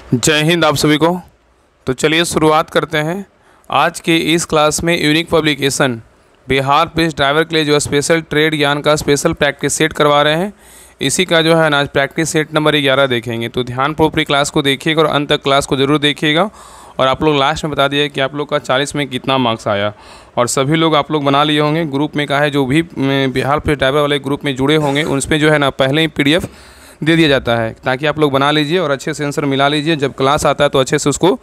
जय हिंद आप सभी को। तो चलिए शुरुआत करते हैं। आज के इस क्लास में unique publication Bihar police driver के लिए जो स्पेशल ट्रेड ज्ञान का स्पेशल प्रैक्टिस सेट करवा रहे हैं, इसी का जो है ना आज प्रैक्टिस सेट नंबर 11 देखेंगे। तो ध्यानपूर्वक पूरी क्लास को देखिएगा और अंत तक क्लास को ज़रूर देखिएगा। और आप लोग लास्ट में बता दिए कि आप लोग का 40 में कितना मार्क्स आया। और सभी लोग आप लोग बना लिए होंगे ग्रुप में, का है जो भी बिहार पुलिस ड्राइवर वाले ग्रुप में जुड़े होंगे उसमें जो है ना पहले ही PDF दे दिया जाता है, ताकि आप लोग बना लीजिए और अच्छे से आंसर मिला लीजिए। जब क्लास आता है तो अच्छे से उसको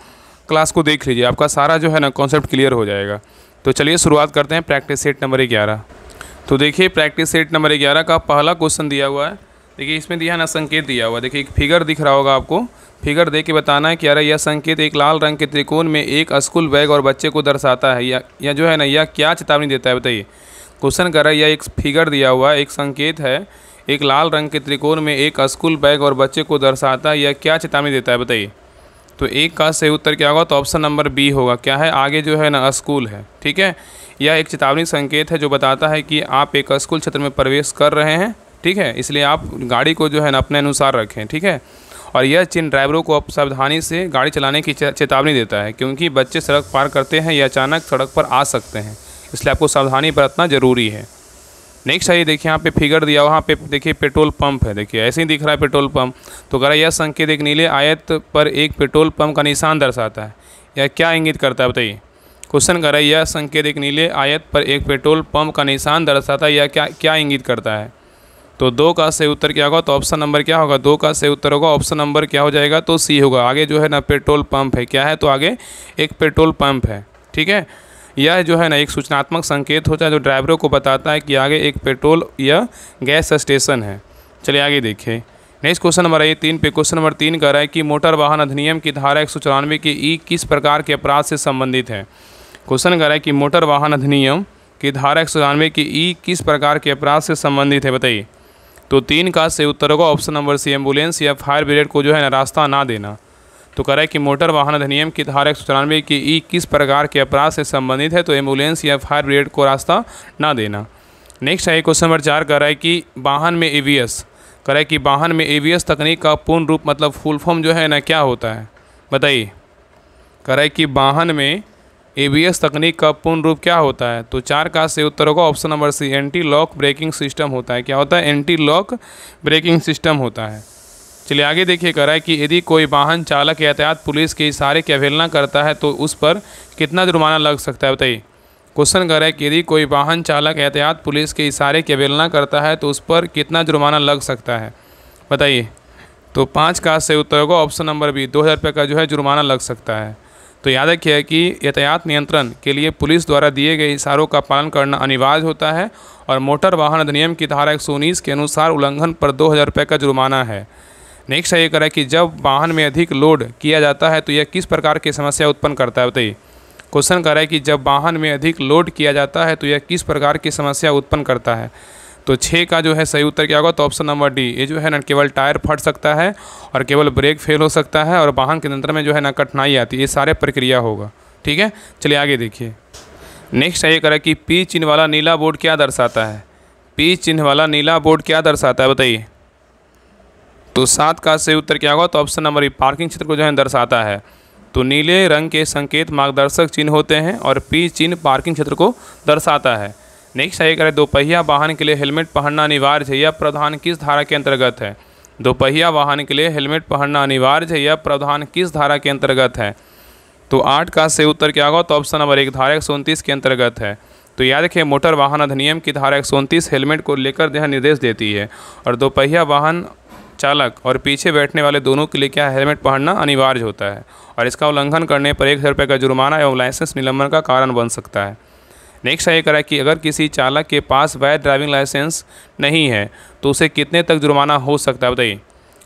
क्लास को देख लीजिए, आपका सारा जो है ना कॉन्सेप्ट क्लियर हो जाएगा। तो चलिए शुरुआत करते हैं प्रैक्टिस सेट नंबर 11। तो देखिए प्रैक्टिस सेट नंबर 11 का पहला क्वेश्चन दिया हुआ है। देखिए इसमें दिया है ना संकेत दिया हुआ है। देखिए एक फिगर दिख रहा होगा आपको, फिगर दे के बताना है कि यार यह संकेत एक लाल रंग के त्रिकोण में एक स्कूल बैग और बच्चे को दर्शाता है, या जो है ना यह क्या चेतावनी देता है। बताइए क्वेश्चन कर रहा है, यह एक फिगर दिया हुआ है, एक संकेत है, एक लाल रंग के त्रिकोण में एक स्कूल बैग और बच्चे को दर्शाता है, यह क्या चेतावनी देता है। बताइए। तो एक का सही उत्तर क्या होगा, तो ऑप्शन नंबर बी होगा। क्या है आगे जो है ना स्कूल है, ठीक है। यह एक चेतावनी संकेत है जो बताता है कि आप एक स्कूल क्षेत्र में प्रवेश कर रहे हैं, ठीक है, इसलिए आप गाड़ी को जो है ना अपने अनुसार रखें, ठीक है। और यह चिन्ह ड्राइवरों को सावधानी से गाड़ी चलाने की चेतावनी देता है, क्योंकि बच्चे सड़क पार करते हैं या अचानक सड़क पर आ सकते हैं, इसलिए आपको सावधानी बरतना जरूरी है। नेक्स्ट है, देखिए यहाँ पे फिगर दिया, वहाँ पे देखिए पेट्रोल पंप है। देखिए ऐसे ही दिख रहा है पेट्रोल पंप। तो कह रहा है यह संकेत एक नीले आयत पर एक पेट्रोल पंप का निशान दर्शाता है, यह क्या इंगित करता है। बताइए। क्वेश्चन कर रहा है यह संकेत एक नीले आयत पर एक पेट्रोल पंप का निशान दर्शाता है, यह क्या इंगित करता है। तो 2 का सही उत्तर क्या होगा, तो ऑप्शन नंबर क्या होगा, 2 का सही उत्तर होगा ऑप्शन नंबर क्या हो जाएगा, तो सी होगा। आगे जो है ना पेट्रोल पंप है, क्या है, तो आगे एक पेट्रोल पंप है, ठीक है। यह जो है ना एक सूचनात्मक संकेत होता है जो ड्राइवरों को बताता है कि आगे एक पेट्रोल या गैस स्टेशन है। चलिए आगे देखिए। नेक्स्ट क्वेश्चन नंबर 3 पे क्वेश्चन नंबर 3 कह रहा है कि मोटर वाहन अधिनियम की धारा 194 की ई किस प्रकार के अपराध से संबंधित है। क्वेश्चन कह रहा है कि मोटर वाहन अधिनियम की धारा 194 की ई किस प्रकार के अपराध से संबंधित है। बताइए। तो 3 का सही उत्तर होगा ऑप्शन नंबर सी, एम्बुलेंस या फायर ब्रिगेड को जो है ना रास्ता ना देना। तो कह रहा है कि मोटर वाहन अधिनियम की धारा 194 की ई किस प्रकार के अपराध से संबंधित है, तो एम्बुलेंस या फायर ब्रिगेड को रास्ता ना देना। नेक्स्ट है क्वेश्चन नंबर 4 कह रहा है कि वाहन में ABS, कह रहा है कि वाहन में ABS तकनीक का पूर्ण रूप मतलब फुल फॉर्म जो है ना क्या होता है। बताइए। कह रहा है कि वाहन में ABS तकनीक का पूर्ण रूप क्या होता है। तो 4 का सही उत्तर होगा option number C, anti lock braking system होता है। क्या होता है, एंटी लॉक ब्रेकिंग सिस्टम होता है। चलिए आगे देखिए। कह रहा है कि यदि कोई वाहन चालक यातायात पुलिस के इशारे की अवहेलना करता है तो उस पर कितना जुर्माना लग सकता है। बताइए। क्वेश्चन कर रहा है कि यदि कोई वाहन चालक यातायात पुलिस के इशारे की अवहेलना करता है तो उस पर कितना जुर्माना लग सकता है। बताइए। तो 5 का सही उत्तर होगा ऑप्शन नंबर बी, 2000 रुपये का जो है जुर्माना लग सकता है। तो याद रखिए कि यातायात नियंत्रण के लिए पुलिस द्वारा दिए गए इशारों का पालन करना अनिवार्य होता है और मोटर वाहन अधिनियम की धारा 119 के अनुसार उल्लंघन पर 2000 रुपये का जुर्माना है। नेक्स्ट है ये करा कि जब वाहन में अधिक लोड किया जाता है तो यह किस प्रकार की समस्या उत्पन्न करता है। बताइए। क्वेश्चन कर रहा है कि जब वाहन में अधिक लोड किया जाता है तो यह किस प्रकार की समस्या उत्पन्न करता है। तो 6 का जो है सही उत्तर क्या होगा, तो ऑप्शन नंबर डी। ये जो है ना केवल टायर फट सकता है और केवल ब्रेक फेल हो सकता है और वाहन के नियंत्रण में जो है ना कठिनाई आती है, ये सारे प्रक्रिया होगा, ठीक है। चलिए आगे देखिए। नेक्स्ट है ये करा कि P चिन्ह वाला नीला बोर्ड क्या दर्शाता है। P चिन्ह वाला नीला बोर्ड क्या दर्शाता है। बताइए। तो 7 का सही उत्तर क्या होगा, तो ऑप्शन नंबर ई, पार्किंग क्षेत्र को जो है दर्शाता है। तो नीले रंग के संकेत मार्गदर्शक चिन्ह होते हैं और P चिन्ह पार्किंग क्षेत्र को दर्शाता है। नेक्स्ट है करें, दोपहिया वाहन के लिए हेलमेट पहनना अनिवार्य है, यह प्रावधान किस धारा के अंतर्गत है। दोपहिया वाहन के लिए हेलमेट पहनना अनिवार्य है, यह प्रावधान किस धारा के अंतर्गत है। तो 8 का सही उत्तर क्या होगा, तो ऑप्शन नंबर 1, धारा 129 के अंतर्गत है। तो याद रखिए मोटर वाहन अधिनियम की धारा 129 हेलमेट को लेकर यह निर्देश देती है और दोपहिया वाहन चालक और पीछे बैठने वाले दोनों के लिए क्या हेलमेट पहनना अनिवार्य होता है और इसका उल्लंघन करने पर 1000 रुपये का जुर्माना एवं लाइसेंस निलंबन का कारण बन सकता है। नेक्स्ट है करा कि अगर किसी चालक के पास वैध ड्राइविंग लाइसेंस नहीं है तो उसे कितने तक जुर्माना हो सकता है। बताइए।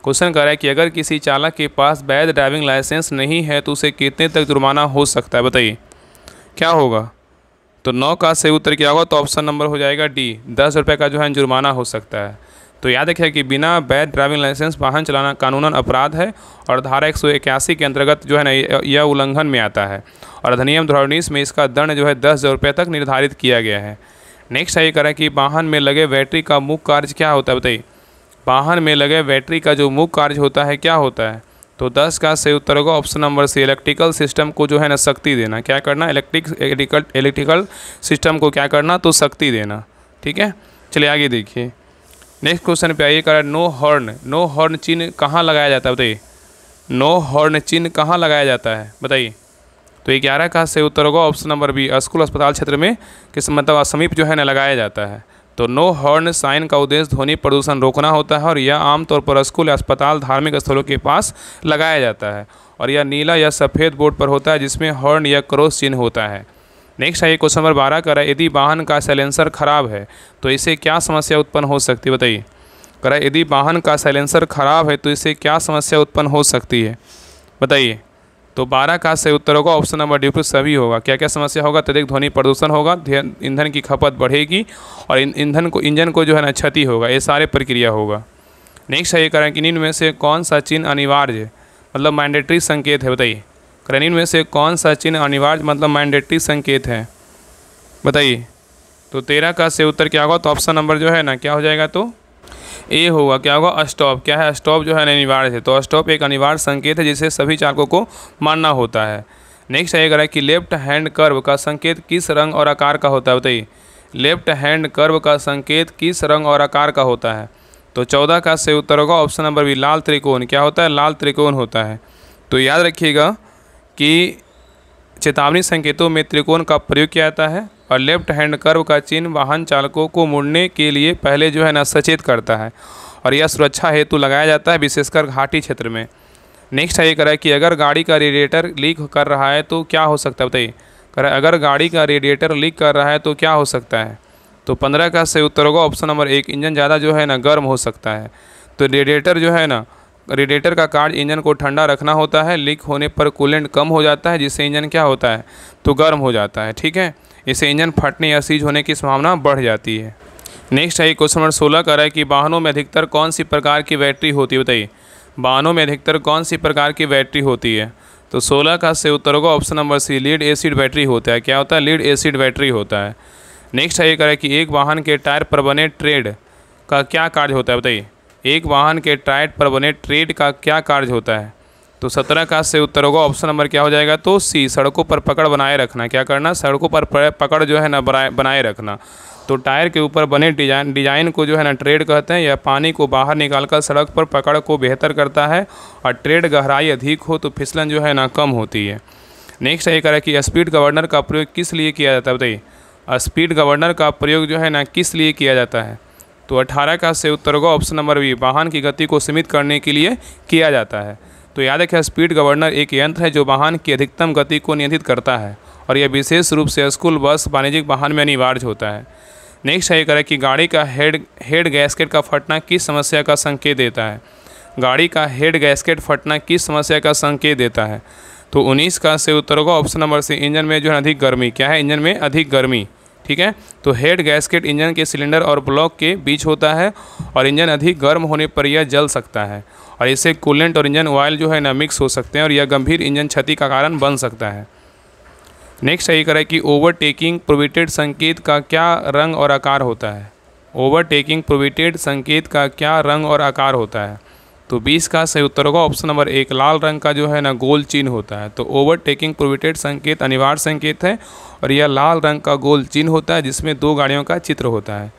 क्वेश्चन कर रहा है कि अगर किसी चालक के पास वैध ड्राइविंग लाइसेंस नहीं है तो उसे कितने तक जुर्माना हो सकता है। बताइए क्या होगा। तो 9 का सही उत्तर क्या होगा, तो ऑप्शन नंबर हो जाएगा डी, 10 रुपये का जो है जुर्माना हो सकता है। तो याद रखिए कि बिना वैध ड्राइविंग लाइसेंस वाहन चलाना कानूनन अपराध है और धारा 181 के अंतर्गत जो है ना यह उल्लंघन में आता है और अधिनियम 2019 में इसका दंड जो है 10,000 रुपये तक निर्धारित किया गया है। नेक्स्ट है ये करें कि वाहन में लगे बैटरी का मुख्य कार्य क्या होता है। बताइए। वाहन में लगे बैटरी का जो मुख्य कार्य होता है क्या होता है। तो 10 का सही उत्तर होगा option number C, electrical system को जो है ना शक्ति देना। क्या करना, इलेक्ट्रिकल सिस्टम को क्या करना, तो शक्ति देना। ठीक है, चलिए आगे देखिए। नेक्स्ट क्वेश्चन पे आइए, करा नो हॉर्न चिन्ह कहाँ लगाया जाता है, बताइए। नो हॉर्न चिन्ह कहाँ लगाया जाता है, बताइए। तो 11 का सही उत्तर होगा ऑप्शन नंबर बी, स्कूल अस्पताल क्षेत्र में किस मतलब समीप जो है ना लगाया जाता है। तो नो हॉर्न साइन का उद्देश्य ध्वनि प्रदूषण रोकना होता है और यह आमतौर पर स्कूल, अस्पताल, धार्मिक स्थलों के पास लगाया जाता है और यह नीला या सफ़ेद बोर्ड पर होता है जिसमें हॉर्न या क्रॉस चिन्ह होता है। नेक्स्ट है क्वेश्चन नंबर 12 करा, यदि वाहन का साइलेंसर खराब है तो इससे क्या समस्या उत्पन्न हो सकती है, बताइए। करा यदि वाहन का साइलेंसर खराब है तो इससे क्या समस्या उत्पन्न हो सकती है, बताइए। तो 12 का सही उत्तर होगा ऑप्शन नंबर डी सभी होगा। क्या क्या समस्या होगा, अत्यधिक ध्वनि प्रदूषण होगा, ईंधन की खपत बढ़ेगी और इंजन को जो है ना क्षति होगा, ये सारे प्रक्रिया होगा। नेक्स्ट है ये करें कि इनमें से कौन सा चिन्ह अनिवार्य मतलब मैंडेटरी संकेत है, बताइए। करें में से कौन सा चिन्ह अनिवार्य मतलब मैंडेटरी संकेत है, बताइए। तो 13 का सही उत्तर क्या होगा, तो ऑप्शन नंबर जो है ना क्या हो जाएगा, तो ए होगा। क्या होगा, स्टॉप। क्या है, स्टॉप जो है ना अनिवार्य है, तो स्टॉप एक अनिवार्य संकेत है जिसे सभी चालकों को मानना होता है। नेक्स्ट है करें कि लेफ्ट हैंड कर्व का संकेत किस रंग और आकार का होता है, बताइए। लेफ्ट हैंड कर्व का संकेत किस रंग और आकार का होता है। तो 14 का सही उत्तर होगा ऑप्शन नंबर बी, लाल त्रिकोण। क्या होता है, लाल त्रिकोण होता है। तो याद रखिएगा कि चेतावनी संकेतों में त्रिकोण का प्रयोग किया जाता है और लेफ्ट हैंड कर्व का चिन्ह वाहन चालकों को मुड़ने के लिए पहले जो है ना सचेत करता है और यह सुरक्षा हेतु लगाया जाता है, विशेषकर घाटी क्षेत्र में। नेक्स्ट है ये करा कि अगर गाड़ी का रेडिएटर लीक कर रहा है तो क्या हो सकता है, बताइए। करा अगर गाड़ी का रेडिएटर लीक कर रहा है तो क्या हो सकता है। तो 15 का सही उत्तर होगा ऑप्शन नंबर 1, इंजन ज़्यादा जो है ना गर्म हो सकता है। तो रेडिएटर जो है ना, रेडिएटर का कार्य इंजन को ठंडा रखना होता है। लीक होने पर कूलेंट कम हो जाता है जिससे इंजन क्या होता है, तो गर्म हो जाता है। ठीक है, इससे इंजन फटने या सीज होने की संभावना बढ़ जाती है। नेक्स्ट है क्वेश्चन नंबर 16 का है कि वाहनों में अधिकतर कौन सी प्रकार की बैटरी होती है, बताइए। वाहनों में अधिकतर कौन सी प्रकार की बैटरी होती है। तो 16 का सही उत्तर होगा option number C, lead acid battery होता है। क्या होता है, लीड एसिड बैटरी होता है। नेक्स्ट है ये कि एक वाहन के टायर पर बने ट्रेड का क्या कार्य होता है, बताइए। एक वाहन के टायर पर बने ट्रेड का क्या कार्य होता है। तो 17 का सही उत्तर होगा ऑप्शन नंबर क्या हो जाएगा, तो सी, सड़कों पर पकड़ बनाए रखना। क्या करना, सड़कों पर पकड़ जो है ना बनाए रखना। तो टायर के ऊपर बने डिजाइन को जो है ना ट्रेड कहते हैं। यह पानी को बाहर निकालकर सड़क पर पकड़ को बेहतर करता है और ट्रेड गहराई अधिक हो तो फिसलन जो है ना कम होती है। नेक्स्ट ये करें कि स्पीड गवर्नर का प्रयोग किस लिए किया जाता है, बताइए। स्पीड गवर्नर का प्रयोग जो है ना किस लिए किया जाता है। तो 18 का सही उत्तर होगा ऑप्शन नंबर बी, वाहन की गति को सीमित करने के लिए किया जाता है। तो याद रखें, स्पीड गवर्नर एक यंत्र है जो वाहन की अधिकतम गति को नियंत्रित करता है और यह विशेष रूप से स्कूल, बस, वाणिज्यिक वाहन में अनिवार्य होता है। नेक्स्ट है करें कि गाड़ी का हेड गैस्केट का फटना किस समस्या का संकेत देता है। गाड़ी का हेड गैस्केट फटना किस समस्या का संकेत देता है। तो 19 का सही उत्तर होगा ऑप्शन नंबर सी, इंजन में जो है अधिक गर्मी। क्या है, इंजन में अधिक गर्मी। ठीक है, तो हेड गैस्केट इंजन के सिलेंडर और ब्लॉक के बीच होता है और इंजन अधिक गर्म होने पर यह जल सकता है और इससे कूलेंट और इंजन ऑयल जो है ना मिक्स हो सकते हैं और यह गंभीर इंजन क्षति का कारण बन सकता है। नेक्स्ट ये करें कि ओवरटेकिंग प्रोहिबिटेड संकेत का क्या रंग और आकार होता है। ओवरटेकिंग प्रोहिबिटेड संकेत का क्या रंग और आकार होता है। तो 20 का सही उत्तर होगा ऑप्शन नंबर 1, लाल रंग का जो है ना गोल चिन्ह होता है। तो ओवरटेकिंग प्रोहिबिटेड संकेत अनिवार्य संकेत है और यह लाल रंग का गोल चिन्ह होता है जिसमें 2 गाड़ियों का चित्र होता है।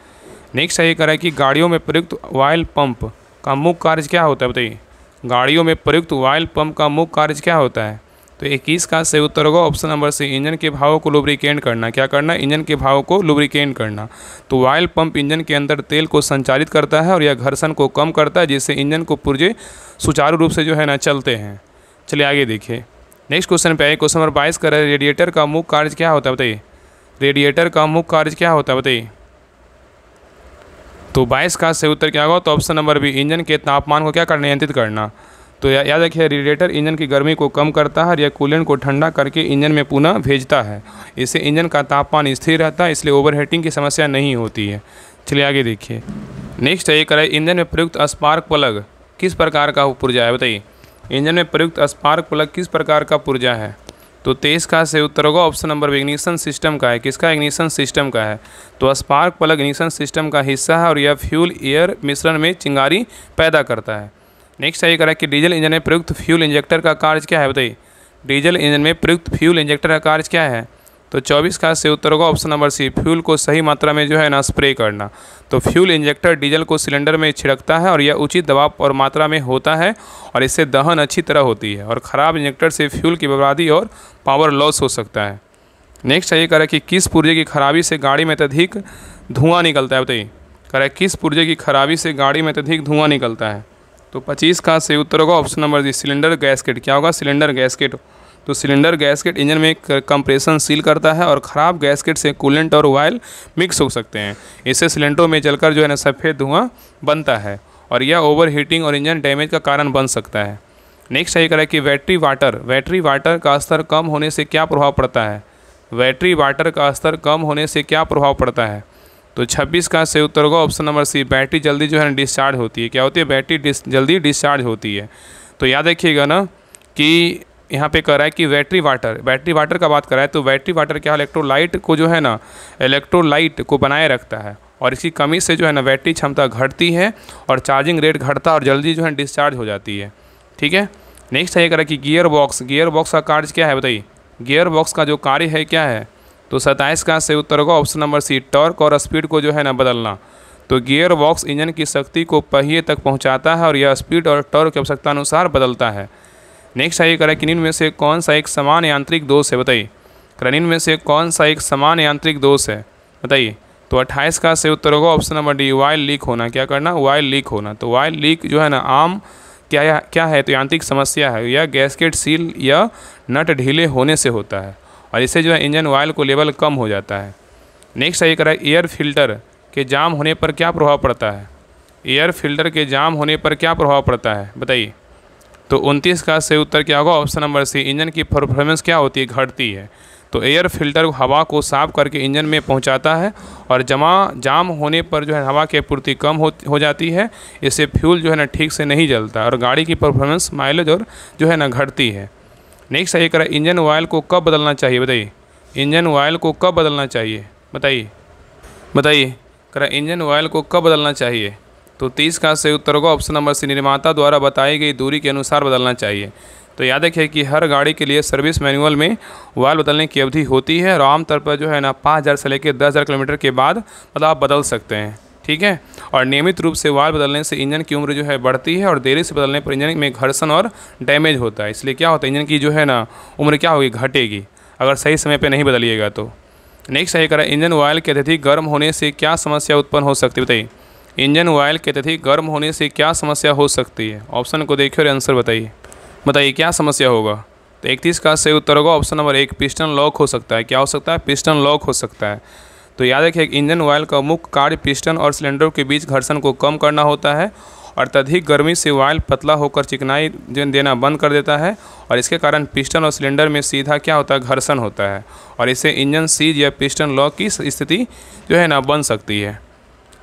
नेक्स्ट ये करें कि गाड़ियों में प्रयुक्त ऑयल पंप का मुख्य कार्य क्या होता है, बताइए। गाड़ियों में प्रयुक्त ऑयल पंप का मुख्य कार्य क्या होता है। तो 21 का सही उत्तर होगा ऑप्शन नंबर सी, इंजन के भावों को लुब्रिकेट करना। क्या करना, इंजन के भावों को लुब्रिकेट करना। तो ऑयल पंप इंजन के अंदर तेल को संचालित करता है और यह घर्षण को कम करता है जिससे इंजन को पुर्जे सुचारू रूप से जो है ना चलते हैं। चलिए आगे देखिए। नेक्स्ट क्वेश्चन पे आए, क्वेश्चन नंबर 22 कर रेडिएटर का मुख्य कार्य क्या होता है, बताइए। रेडिएटर का मुख्य कार्य क्या होता है, बताइए। तो 22 का सही उत्तर क्या होगा, तो ऑप्शन नंबर बी, इंजन के तापमान को क्या करना, नियंत्रित करना। तो याद रखिए, रेडिएटर इंजन की गर्मी को कम करता है और यह कूलेंट को ठंडा करके इंजन में पुनः भेजता है। इससे इंजन का तापमान स्थिर रहता है, इसलिए ओवरहीटिंग की समस्या नहीं होती है। चलिए आगे देखिए। नेक्स्ट ये करें, इंजन में प्रयुक्त स्पार्क प्लग किस प्रकार का पुर्जा है, बताइए। इंजन में प्रयुक्त स्पार्क प्लग किस प्रकार का पुर्जा है। तो 23 का सही उत्तर होगा option number B, ignition system का है। किसका, इग्निशन सिस्टम का है। तो स्पार्क प्लग इग्निशन सिस्टम का हिस्सा है और यह फ्यूल एयर मिश्रण में चिंगारी पैदा करता है। नेक्स्ट है ये करा कि डीजल इंजन में प्रयुक्त फ्यूल इंजेक्टर का कार्य क्या है, बताइए। डीजल इंजन में प्रयुक्त फ्यूल इंजेक्टर का कार्य क्या है। तो 24 का से उत्तर होगा ऑप्शन नंबर सी, फ्यूल को सही मात्रा में जो है ना स्प्रे करना। तो फ्यूल इंजेक्टर डीजल को सिलेंडर में छिड़कता है और यह उचित दबाव और मात्रा में होता है और इससे दहन अच्छी तरह होती है और ख़राब इंजेक्टर से फ्यूल की बर्बादी और पावर लॉस हो सकता है। नेक्स्ट है ये करा कि किस पुर्जे की खराबी से गाड़ी में अत्यधिक धुआं निकलता है, बताइए। करा किस पुर्जे की खराबी से गाड़ी में अत्यधिक धुआं निकलता है। तो 25 का से उत्तर होगा option number D, cylinder gasket. क्या होगा, सिलेंडर गैस्केट। तो सिलेंडर गैस्केट इंजन में कंप्रेशन सील करता है और ख़राब गैस्केट से कूलेंट और ऑयल मिक्स हो सकते हैं। इससे सिलेंडरों में जलकर जो है ना सफ़ेद धुआं बनता है और यह ओवर हीटिंग और इंजन डैमेज का कारण बन सकता है। नेक्स्ट सही करें कि बैटरी वाटर का स्तर कम होने से क्या प्रभाव पड़ता है। बैटरी वाटर का स्तर कम होने से क्या प्रभाव पड़ता है। तो 26 का से उत्तर होगा ऑप्शन नंबर सी, बैटरी जल्दी जो है डिस्चार्ज होती है। क्या होती है, बैटरी जल्दी डिस्चार्ज होती है। तो याद रखिएगा ना कि यहाँ पे कह रहा है कि बैटरी वाटर का बात कर रहा है। तो बैटरी वाटर क्या इलेक्ट्रोलाइट को जो है ना इलेक्ट्रोलाइट को बनाए रखता है और इसकी कमी से जो है ना बैटरी क्षमता घटती है और चार्जिंग रेट घटता है और जल्दी जो है डिस्चार्ज हो जाती है। ठीक है। नेक्स्ट है ये कह रहा है कि गियर बॉक्स का कार्य क्या है, बताइए। गियर बॉक्स का जो कार्य है क्या है। तो 27 का से उत्तर होगा ऑप्शन नंबर सी, टॉर्क और स्पीड को जो है ना बदलना। तो गियर बॉक्स इंजन की शक्ति को पहिए तक पहुंचाता है और यह स्पीड और टॉर्क की आवश्यकता अनुसार बदलता है। नेक्स्ट है ये करें कि निम्न में से कौन सा एक समान यांत्रिक दोष है, बताइए। निम्न में से कौन सा एक समान यांत्रिक दोष है, बताइए। तो 28 का से उत्तर होगा option number D, oil leak होना। क्या करना, ऑयल लीक होना। तो ऑयल लीक जो है ना आम क्या है, तो यांत्रिक समस्या है। यह गैस्केट सील या नट ढीले होने से होता है और इससे जो है इंजन ऑयल को लेवल कम हो जाता है। नेक्स्ट है ये करा एयर फिल्टर के जाम होने पर क्या प्रभाव पड़ता है। एयर फिल्टर के जाम होने पर क्या प्रभाव पड़ता है, बताइए। तो 29 का से उत्तर क्या होगा ऑप्शन नंबर सी, इंजन की परफॉर्मेंस क्या होती है, घटती है। तो एयर फिल्टर हवा को साफ करके इंजन में पहुंचाता है और जाम होने पर जो है हवा की आपूर्ति कम हो जाती है। इससे फ्यूल जो है ना ठीक से नहीं जलता और गाड़ी की परफॉर्मेंस माइलेज और जो है ना घटती है। नेक्स्ट है ये करा इंजन ऑयल को कब बदलना चाहिए, बताइए। इंजन ऑयल को कब बदलना चाहिए, बताइए। करा इंजन ऑयल को कब बदलना चाहिए। तो 30 का से उत्तर होगा ऑप्शन नंबर सी, निर्माता द्वारा बताई गई दूरी के अनुसार बदलना चाहिए। तो याद रखिए कि हर गाड़ी के लिए सर्विस मैनुअल में ऑयल बदलने की अवधि होती है और आमतौर पर जो है ना 5000 से लेकर 10,000 किलोमीटर के बाद मतलब आप बदल सकते हैं। ठीक है। और नियमित रूप से ऑयल बदलने से इंजन की उम्र जो है बढ़ती है और देरी से बदलने पर इंजन में घर्षण और डैमेज होता है। इसलिए क्या होता है, इंजन की जो है ना उम्र क्या होगी, घटेगी अगर सही समय पर नहीं बदलिएगा तो। नेक्स्ट सही करा इंजन ऑयल के अत्यधिक गर्म होने से क्या समस्या उत्पन्न हो सकती है, बताइए। इंजन ऑयल के अत्यधिक गर्म होने से क्या समस्या हो सकती है। ऑप्शन को देखिए और आंसर बताइए क्या समस्या होगा। तो 31 का सही उत्तर होगा ऑप्शन नंबर 1, पिस्टन लॉक हो सकता है। क्या हो सकता है, पिस्टन लॉक हो सकता है। तो याद रखिए इंजन ऑयल का मुख्य कार्य पिस्टन और सिलेंडर के बीच घर्षण को कम करना होता है और अत्यधिक गर्मी से ऑयल पतला होकर चिकनाई देना बंद कर देता है और इसके कारण पिस्टन और सिलेंडर में सीधा क्या होता है, घर्षण होता है और इससे इंजन सीज या पिस्टन लॉक की स्थिति जो है ना बन सकती है।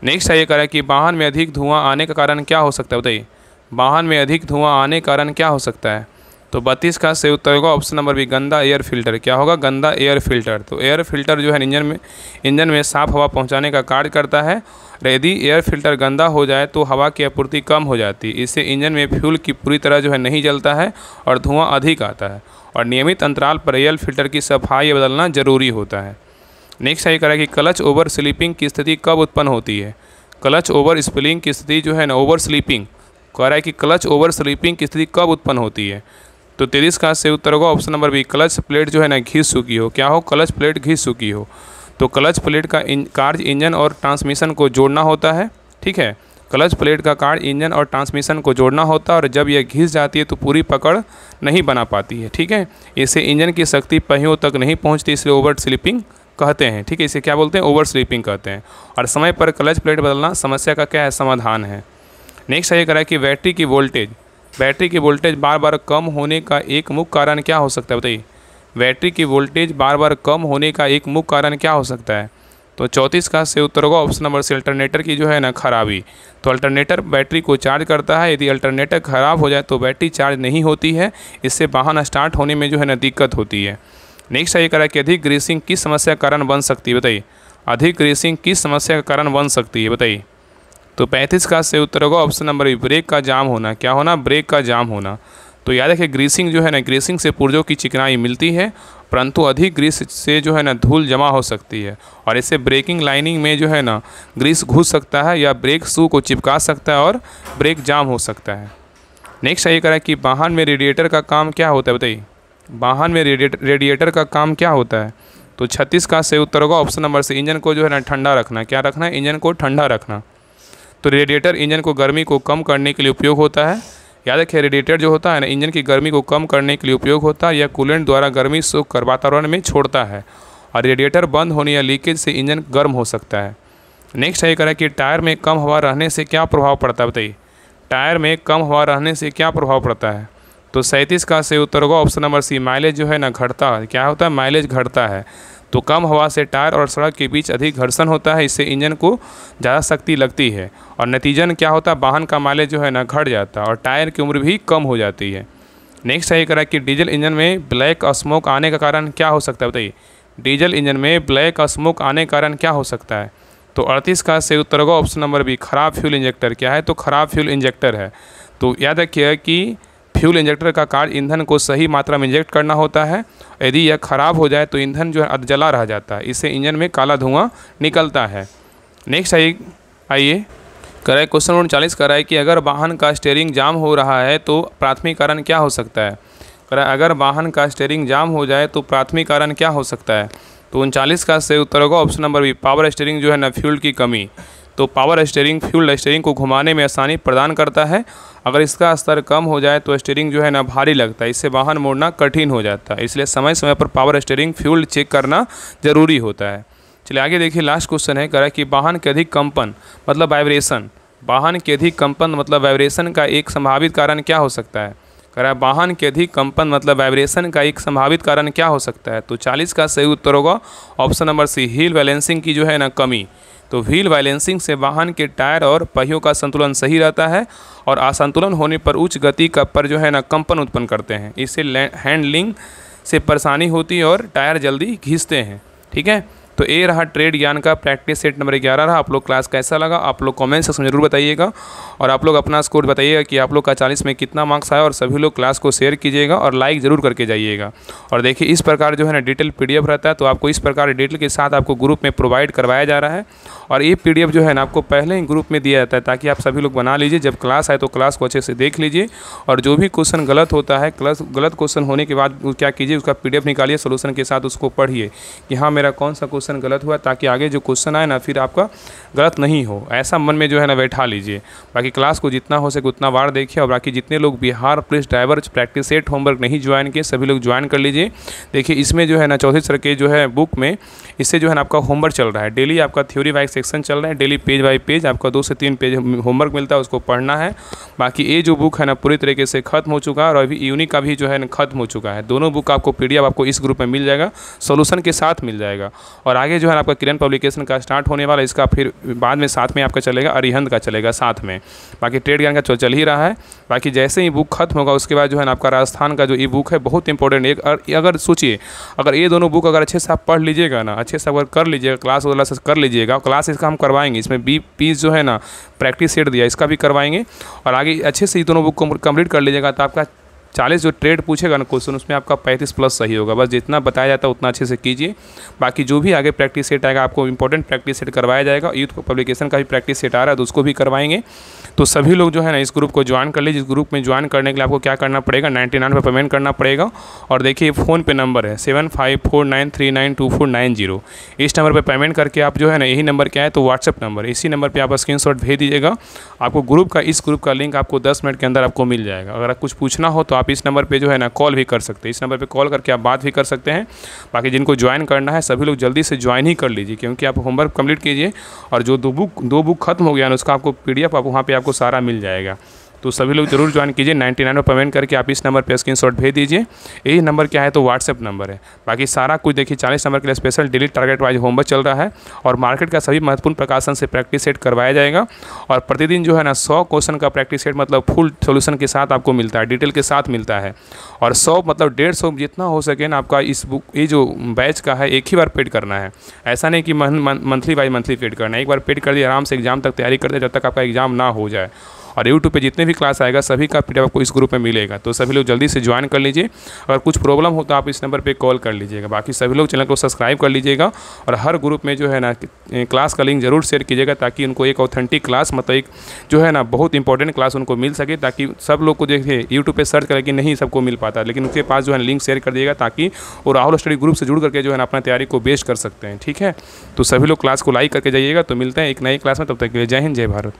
नेक्स्ट है ये करें कि वाहन में अधिक धुआं आने का कारण क्या हो सकता है, बताइए। वाहन में अधिक धुआं आने का कारण क्या हो सकता है। तो 32 का सही उत्तर होगा ऑप्शन नंबर बी, गंदा एयर फिल्टर। क्या होगा, गंदा एयर फिल्टर। तो एयर फिल्टर जो है इंजन में साफ हवा पहुंचाने का कार्य करता है। यदि एयर फिल्टर गंदा हो जाए तो हवा की आपूर्ति कम हो जाती है। इससे इंजन में फ्यूल की पूरी तरह जो है नहीं जलता है और धुआं अधिक आता है और नियमित अंतराल पर एयर फिल्टर की सफाई बदलना जरूरी होता है। नेक्स्ट है करें कि क्लच ओवर स्लीपिंग की स्थिति कब उत्पन्न होती है। क्लच ओवर स्पिलिंग की स्थिति जो है ना, ओवर स्लीपिंग कह रहा है कि क्लच ओवर स्लीपिंग की स्थिति कब उत्पन्न होती है। तो 33 का सही उत्तर होगा option number B, clutch plate जो है ना घिस चुकी हो। क्या हो, क्लच प्लेट घिस चुकी हो। तो क्लच प्लेट का कार्य इंजन और ट्रांसमिशन को जोड़ना होता है। ठीक है, क्लच प्लेट का कार्य इंजन और ट्रांसमिशन को जोड़ना होता है और जब यह घिस जाती है तो पूरी पकड़ नहीं बना पाती है। ठीक है, इससे इंजन की शक्ति पहियों तक नहीं पहुँचती, इसलिए ओवर स्लीपिंग कहते हैं। ठीक है, इसे क्या बोलते हैं, ओवर स्लीपिंग कहते हैं। और समय पर क्लच प्लेट बदलना समस्या का क्या है, समाधान है। नेक्स्ट है करा कि बैटरी की वोल्टेज बार बार कम होने का एक मुख्य कारण क्या हो सकता है, बताइए। बैटरी की वोल्टेज बार बार कम होने का एक मुख्य कारण क्या हो सकता है। तो 34 का सही उत्तर होगा ऑप्शन नंबर सी, अल्टरनेटर की जो है ना खराबी। तो अल्टरनेटर बैटरी को चार्ज करता है। यदि अल्टरनेटर खराब हो जाए तो बैटरी चार्ज नहीं होती है, इससे वाहन स्टार्ट होने में जो है ना दिक्कत होती है। नेक्स्ट है करा कि अधिक ग्रीसिंग किस समस्या का कारण बन सकती है, बताइए। अधिक ग्रीसिंग किस समस्या का कारण बन सकती है, बताइए। तो 35 का सही उत्तर होगा ऑप्शन नंबर बी, ब्रेक का जाम होना। क्या होना? ब्रेक का जाम होना। तो याद रखिए ग्रीसिंग जो है ना, ग्रीसिंग से पुर्जों की चिकनाई मिलती है, परंतु अधिक ग्रीस से जो है ना धूल जमा हो सकती है और इससे ब्रेकिंग लाइनिंग में जो है ना ग्रीस घुस सकता है या ब्रेक शू को चिपका सकता है और ब्रेक जाम हो सकता है। नेक्स्ट ये करा कि वाहन में रेडिएटर का काम क्या होता है, बताइए। वाहन में रेडिएटर का काम क्या होता है? तो 36 का सही उत्तर होगा ऑप्शन नंबर से, इंजन को जो है ना ठंडा रखना। क्या रखना है? इंजन को ठंडा रखना। तो रेडिएटर इंजन को गर्मी को कम करने के लिए उपयोग होता है। याद रखिए रेडिएटर जो होता है ना, इंजन की गर्मी को कम करने के लिए उपयोग होता है या कूलेंट द्वारा गर्मी सोख कर वातावरण में छोड़ता है और रेडिएटर बंद होने या लीकेज से इंजन गर्म हो सकता है। नेक्स्ट ये करा कि टायर में कम हवा रहने से क्या प्रभाव पड़ता है, बताइए। टायर में कम हवा रहने से क्या प्रभाव पड़ता है? तो 37 का सही उत्तर होगा ऑप्शन नंबर सी, माइलेज जो है ना घटता है। क्या होता है? माइलेज घटता है। तो कम हवा से टायर और सड़क के बीच अधिक घर्षण होता है, इससे इंजन को ज़्यादा शक्ति लगती है और नतीजन क्या होता है? वाहन का माइलेज जो है ना घट जाता है और टायर की उम्र भी कम हो जाती है। नेक्स्ट ये करा कि डीजल इंजन में ब्लैक स्मोक आने का कारण क्या हो सकता है, बताइए। डीजल इंजन में ब्लैक स्मोक आने का कारण क्या हो सकता है? तो 38 का सही उत्तर होगा ऑप्शन नंबर बी, खराब फ्यूल इंजेक्टर। क्या है? तो खराब फ्यूल इंजेक्टर है। तो याद रखिए कि फ्यूल इंजेक्टर का कार्य ईंधन को सही मात्रा में इंजेक्ट करना होता है। यदि यह खराब हो जाए तो ईंधन जो है जला रह जाता है, इससे इंजन में काला धुआं निकलता है। नेक्स्ट आइए कराए क्वेश्चन नंबर 40 कराए कि अगर वाहन का स्टीयरिंग जाम हो रहा है तो प्राथमिक कारण क्या हो सकता है? कराए अगर वाहन का स्टीयरिंग जाम हो जाए तो प्राथमिक कारण क्या हो सकता है? तो 39 का सही उत्तर होगा option number B, power steering जो है ना फ्यूल की कमी। तो पावर स्टीयरिंग फ्यूल स्टीयरिंग को घुमाने में आसानी प्रदान करता है। अगर इसका स्तर कम हो जाए तो स्टीयरिंग जो है ना भारी लगता है, इससे वाहन मोड़ना कठिन हो जाता है। इसलिए समय समय पर पावर स्टीयरिंग फ्यूल चेक करना ज़रूरी होता है। चलिए आगे देखिए, लास्ट क्वेश्चन है करा कि वाहन के अधिक कंपन मतलब वाइब्रेशन, वाहन के अधिक कंपन मतलब वाइब्रेशन का एक संभावित कारण क्या हो सकता है? करा वाहन के अधिक कंपन मतलब वाइब्रेशन का एक संभावित कारण क्या हो सकता है? तो 40 का सही उत्तर होगा option number C, wheel balancing की जो है ना कमी। तो व्हील बैलेंसिंग से वाहन के टायर और पहियों का संतुलन सही रहता है और असंतुलन होने पर उच्च गति का पर जो है ना कंपन उत्पन्न करते हैं। इससे हैंडलिंग से परेशानी होती है और टायर जल्दी घिसते हैं। ठीक है, तो ये रहा ट्रेड ज्ञान का प्रैक्टिस सेट नंबर 11 रहा। आप लोग क्लास कैसा लगा आप लोग कमेंट सेक्शन में जरूर बताइएगा और आप लोग अपना स्कोर बताइएगा कि आप लोग का 40 में कितना मार्क्स आया और सभी लोग क्लास को शेयर कीजिएगा और लाइक ज़रूर करके जाइएगा। और देखिए इस प्रकार जो है ना डिटेल PDF रहता है, तो आपको इस प्रकार डिटेल के साथ आपको ग्रुप में प्रोवाइड करवाया जा रहा है और ये PDF जो है ना आपको पहले ही ग्रुप में दिया जाता है ताकि आप सभी लोग बना लीजिए। जब क्लास आए तो क्लास को अच्छे से देख लीजिए और जो भी क्वेश्चन गलत होता है गलत क्वेश्चन होने के बाद क्या कीजिए, उसका PDF निकालिए सोल्यूशन के साथ, उसको पढ़िए कि हाँ मेरा कौन सा क्वेश्चन गलत हुआ, ताकि आगे जो क्वेश्चन आए ना फिर आपका गलत नहीं हो, ऐसा मन में जो है ना बैठा लीजिए। बाकी क्लास को जितना हो सके उतना बार देखिए और बाकी जितने लोग Bihar police driver practice set homework नहीं ज्वाइन किए सभी लोग ज्वाइन कर लीजिए। देखिए इसमें जो है ना चौधरी सर के जो है बुक में इससे जो है ना आपका होमवर्क चल रहा है, डेली आपका थ्योरी वाइज सेक्शन चल रहा है, डेली पेज बाई पेज आपका 2 से 3 पेज होमवर्क मिलता है, उसको पढ़ना है। बाकी ये जो बुक है ना पूरी तरीके से खत्म हो चुका है और अभी यूनिक का भी जो है ना खत्म हो चुका है। दोनों बुक आपको PDF आपको इस ग्रुप में मिल जाएगा, सोल्यूशन के साथ मिल जाएगा। और आगे जो है आपका किरण पब्लिकेशन का स्टार्ट होने वाला, इसका फिर बाद में साथ में आपका चलेगा, अरिहंत का चलेगा साथ में। बाकी ट्रेड ज्ञान का चल ही रहा है। बाकी जैसे ही बुक खत्म होगा उसके बाद जो है ना आपका राजस्थान का जो ई बुक है बहुत इंपॉर्टेंट एक, अगर सोचिए अगर ये दोनों बुक अगर अच्छे से आप पढ़ लीजिएगा ना, अच्छे से अगर कर लीजिएगा, क्लास वगैरह से कर लीजिएगा, क्लास इसका हम करवाएंगे, इसमें पीस जो है ना प्रैक्टिस सेट दिया इसका भी करवाएंगे और आगे अच्छे से ये दोनों बुक को कंप्लीट कर लीजिएगा तो आपका 40 जो ट्रेड पूछेगा ना क्वेश्चन उसमें आपका 35 प्लस सही होगा। बस जितना बताया जाता है उतना अच्छे से कीजिए। बाकी जो भी आगे प्रैक्टिस सेट आएगा आपको इंपॉर्टेंट प्रैक्टिस सेट करवाया जाएगा। यूथ पब्लिकेशन का भी प्रैक्टिस सेट आ रहा है तो उसको भी करवाएंगे। तो सभी लोग जो है ना इस ग्रुप को ज्वाइन कर लीजिए। इस ग्रुप में ज्वाइन करने के लिए आपको क्या करना पड़ेगा, 99 पर पेमेंट करना पड़ेगा। और देखिए फ़ोन पे नंबर है 7549392490। इस नंबर पर पेमेंट करके आप जो है ना यही नंबर क्या है तो व्हाट्सएप नंबर, इसी नंबर पर आप स्क्रीनशॉट भेज दीजिएगा। आपको इस ग्रुप का लिंक आपको 10 मिनट के अंदर आपको मिल जाएगा। अगर कुछ पूछना हो तो आप इस नंबर पर जो है ना कॉल भी कर सकते हैं, इस नंबर पे कॉल करके आप बात भी कर सकते हैं। बाकी जिनको ज्वाइन करना है सभी लोग जल्दी से ज्वाइन ही कर लीजिए क्योंकि आप होमवर्क कंप्लीट कीजिए और जो दो बुक खत्म हो गया ना उसका आपको PDF आप वहाँ पे आपको सारा मिल जाएगा। तो सभी लोग जरूर ज्वाइन कीजिए। 99 में पेमेंट करके आप इस नंबर पे स्क्रीनशॉट भेज दीजिए। यही नंबर क्या है तो व्हाट्सएप नंबर है। बाकी सारा कुछ देखिए 40 नंबर के लिए special daily target wise homework चल रहा है और मार्केट का सभी महत्वपूर्ण प्रकाशन से प्रैक्टिस सेट करवाया जाएगा। और प्रतिदिन जो है ना 100 क्वेश्चन का प्रैक्टिस सेट मतलब फुल सोल्यूशन के साथ आपको मिलता है, डिटेल के साथ मिलता है। और 100 मतलब 150 जितना हो सके ना आपका इस बुक ये जो बैच का है एक ही बार पेड करना है। ऐसा नहीं कि मंथली बाई मंथली पेड करना है, एक बार पेड कर दिया आराम से एग्जाम तक तैयारी करते जब तक आपका एग्जाम ना हो जाए। और यूट्यूब पे जितने भी क्लास आएगा सभी का पीडीएफ आपको इस ग्रुप में मिलेगा। तो सभी लोग जल्दी से ज्वाइन कर लीजिए। अगर कुछ प्रॉब्लम हो तो आप इस नंबर पे कॉल कर लीजिएगा। बाकी सभी लोग चैनल को सब्सक्राइब कर लीजिएगा और हर ग्रुप में जो है ना क्लास का लिंक ज़रूर शेयर कीजिएगा ताकि उनको एक ऑथेंटिक क्लास मतलब एक जो है ना बहुत इंपॉर्टेंट क्लास उनको मिल सके, ताकि सब लोग को देखिए यूट्यूब पे सर्च करें कि नहीं सबको मिल पाता, लेकिन उनके पास जो है लिंक शेयर कर दिएगा ताकि वो राहुल स्टडी ग्रुप से जुड़ करके जो है ना अपना तैयारी को बेस्ट कर सकते हैं। ठीक है, तो सभी लोग क्लास को लाइक करके जाइएगा। तो मिलते हैं एक नई क्लास में, तब तक के लिए जय हिंद जय भारत।